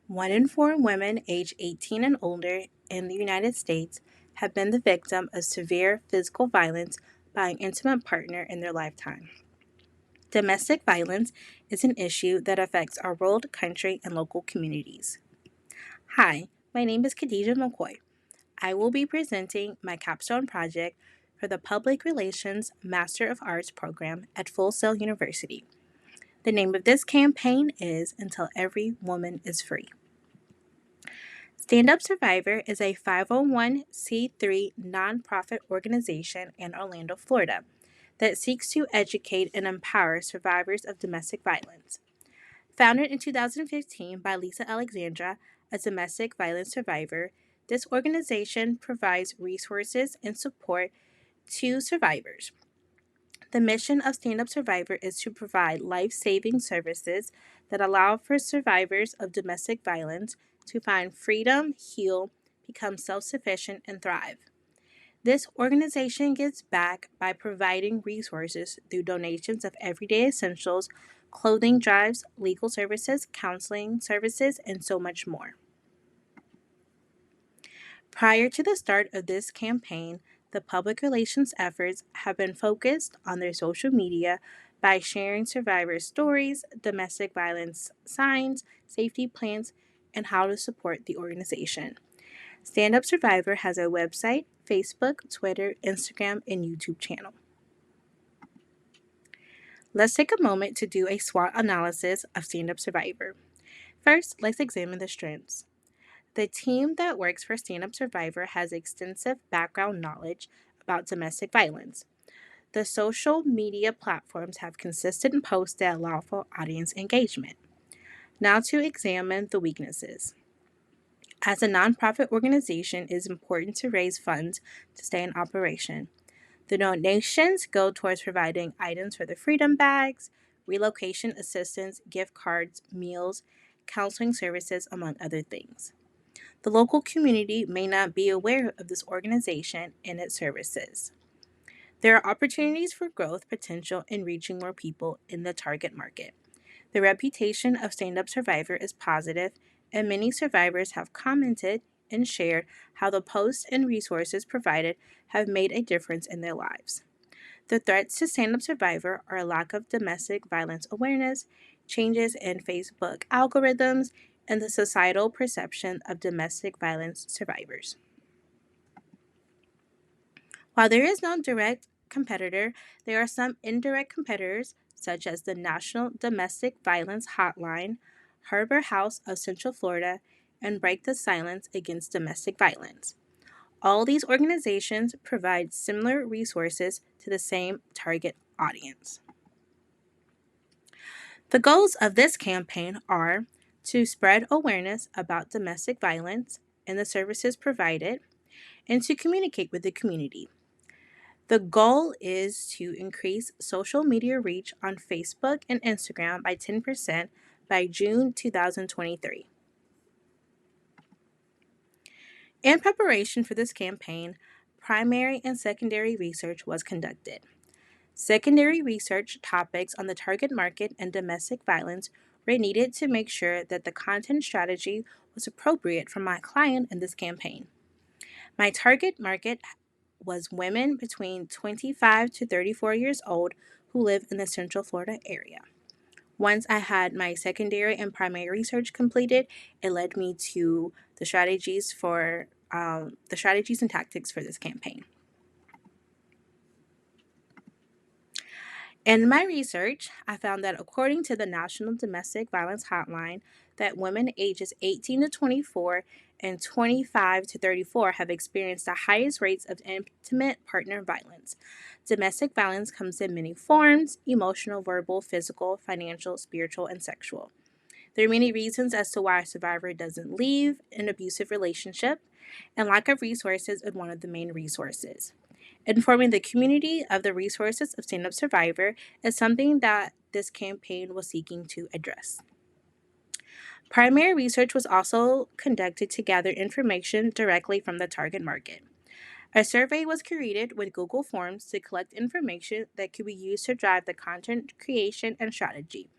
1 in 4 women aged 18 and older in the United States have been the victim of severe physical violence by an intimate partner in their lifetime. Domestic violence is an issue that affects our world, country, and local communities. Hi, my name is Kadejah McCoy. I will be presenting my Capstone project for the Public Relations Master of Arts program at Full Sail University. The name of this campaign is Until Every Woman is Free. Stand Up Survivor is a 501c3 nonprofit organization in Orlando, Florida, that seeks to educate and empower survivors of domestic violence. Founded in 2015 by Lisa Alexandra, a domestic violence survivor, this organization provides resources and support to survivors. The mission of Stand Up Survivor is to provide life saving services that allow for survivors of domestic violence to find freedom, heal, become self sufficient, and thrive. This organization gives back by providing resources through donations of everyday essentials, clothing drives, legal services, counseling services, and so much more. Prior to the start of this campaign, the public relations efforts have been focused on their social media by sharing survivors' stories, domestic violence signs, safety plans, and how to support the organization. Stand Up Survivor has a website, Facebook, Twitter, Instagram, and YouTube channel. Let's take a moment to do a SWOT analysis of Stand Up Survivor. First, let's examine the strengths. The team that works for Stand Up Survivor has extensive background knowledge about domestic violence. The social media platforms have consistent posts that allow for audience engagement. Now to examine the weaknesses. As a nonprofit organization, it is important to raise funds to stay in operation. The donations go towards providing items for the freedom bags, relocation assistance, gift cards, meals, counseling services, among other things. The local community may not be aware of this organization and its services. There are opportunities for growth potential in reaching more people in the target market. The reputation of Stand Up Survivor is positive, and many survivors have commented and shared how the posts and resources provided have made a difference in their lives. The threats to Stand Up Survivor are a lack of domestic violence awareness, changes in Facebook algorithms, and the societal perception of domestic violence survivors. While there is no direct competitor, there are some indirect competitors, such as the National Domestic Violence Hotline, Harbor House of Central Florida, and Break the Silence Against Domestic Violence. All these organizations provide similar resources to the same target audience. The goals of this campaign are to spread awareness about domestic violence and the services provided, and to communicate with the community. The goal is to increase social media reach on Facebook and Instagram by 10% by June 2023. In preparation for this campaign, primary and secondary research was conducted. Secondary research topics on the target market and domestic violence were needed to make sure that the content strategy was appropriate for my client in this campaign. My target market was women between 25 to 34 years old who live in the Central Florida area. Once I had my secondary and primary research completed, it led me to the strategies and tactics for this campaign. In my research, I found that according to the National Domestic Violence Hotline, that women ages 18 to 24 and 25 to 34 have experienced the highest rates of intimate partner violence. Domestic violence comes in many forms: emotional, verbal, physical, financial, spiritual, and sexual. There are many reasons as to why a survivor doesn't leave an abusive relationship, and lack of resources is one of the main resources. Informing the community of the resources of Stand Up Survivor is something that this campaign was seeking to address. Primary research was also conducted to gather information directly from the target market. A survey was created with Google Forms to collect information that could be used to drive the content creation and strategy.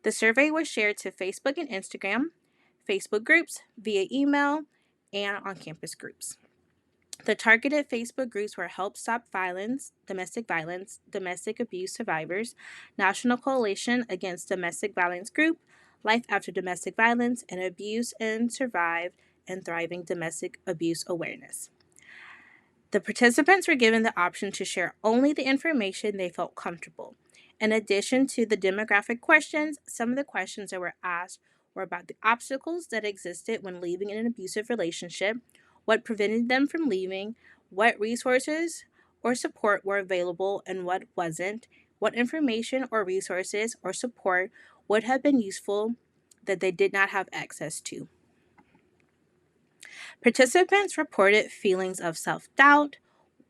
The survey was shared to Facebook and Instagram. Facebook groups, via email, and on campus groups. The targeted Facebook groups were Help Stop Violence, Domestic Abuse Survivors, National Coalition Against Domestic Violence Group, Life After Domestic Violence, and Abuse and Survive and Thriving Domestic Abuse Awareness. The participants were given the option to share only the information they felt comfortable. In addition to the demographic questions, some of the questions that were asked were about the obstacles that existed when leaving in an abusive relationship, what prevented them from leaving, what resources or support were available and what wasn't, what information or resources or support would have been useful that they did not have access to. Participants reported feelings of self-doubt,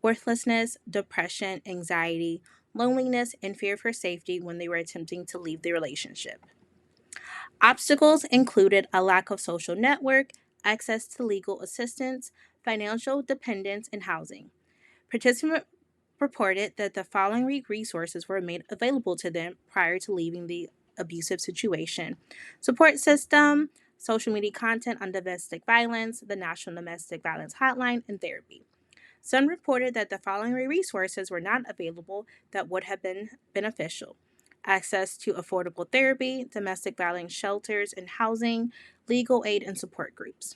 worthlessness, depression, anxiety, loneliness, and fear for safety when they were attempting to leave the relationship. Obstacles included a lack of social network, access to legal assistance, financial dependence, and housing. Participants reported that the following resources were made available to them prior to leaving the abusive situation: support system, social media content on domestic violence, the National Domestic Violence Hotline, and therapy. Some reported that the following resources were not available that would have been beneficial: access to affordable therapy, domestic violence shelters and housing, legal aid, and support groups.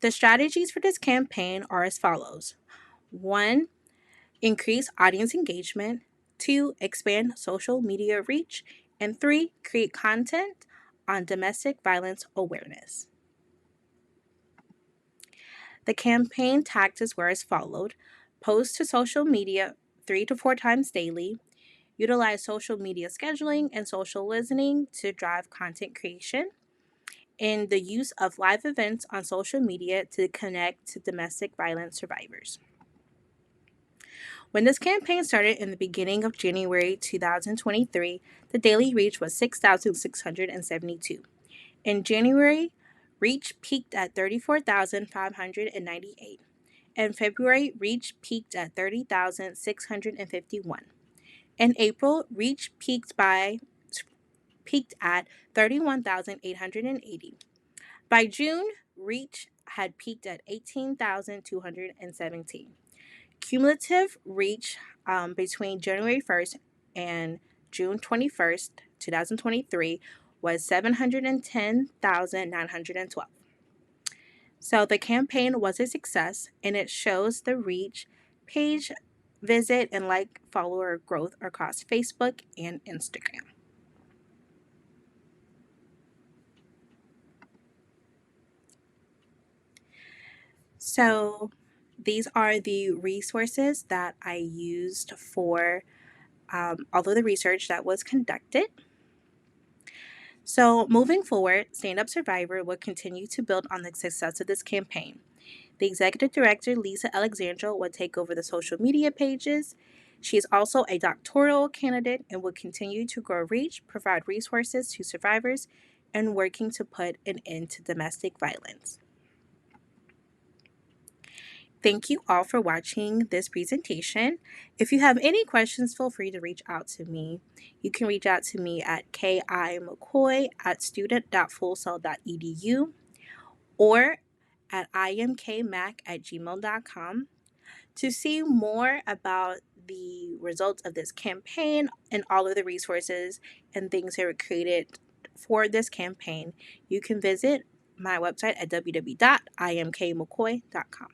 The strategies for this campaign are as follows: 1. Increase audience engagement. 2. Expand social media reach. And 3. Create content on domestic violence awareness. The campaign tactics were as followed: post to social media 3 to 4 times daily, utilize social media scheduling and social listening to drive content creation, and the use of live events on social media to connect to domestic violence survivors. When this campaign started in the beginning of January 2023, the daily reach was 6,672. In January, reach peaked at 34,598. In February, reach peaked at 30,651. In April, reach peaked at 31,880. By June, reach had peaked at 18,217. Cumulative reach between January 1st and June 21st, 2023 was 710,912. So the campaign was a success, and it shows the reach, page visit, and like follower growth across Facebook and Instagram. So these are the resources that I used for all of the research that was conducted. So moving forward, Stand Up Survivor will continue to build on the success of this campaign. The executive director, Lisa Alexandra, will take over the social media pages. She is also a doctoral candidate and will continue to grow reach, provide resources to survivors, and working to put an end to domestic violence. Thank you all for watching this presentation. If you have any questions, feel free to reach out to me. You can reach out to me at kimccoy@student.fullsail.edu or at imkmac@gmail.com. To see more about the results of this campaign and all of the resources and things that were created for this campaign, you can visit my website at www.imkmccoy.com.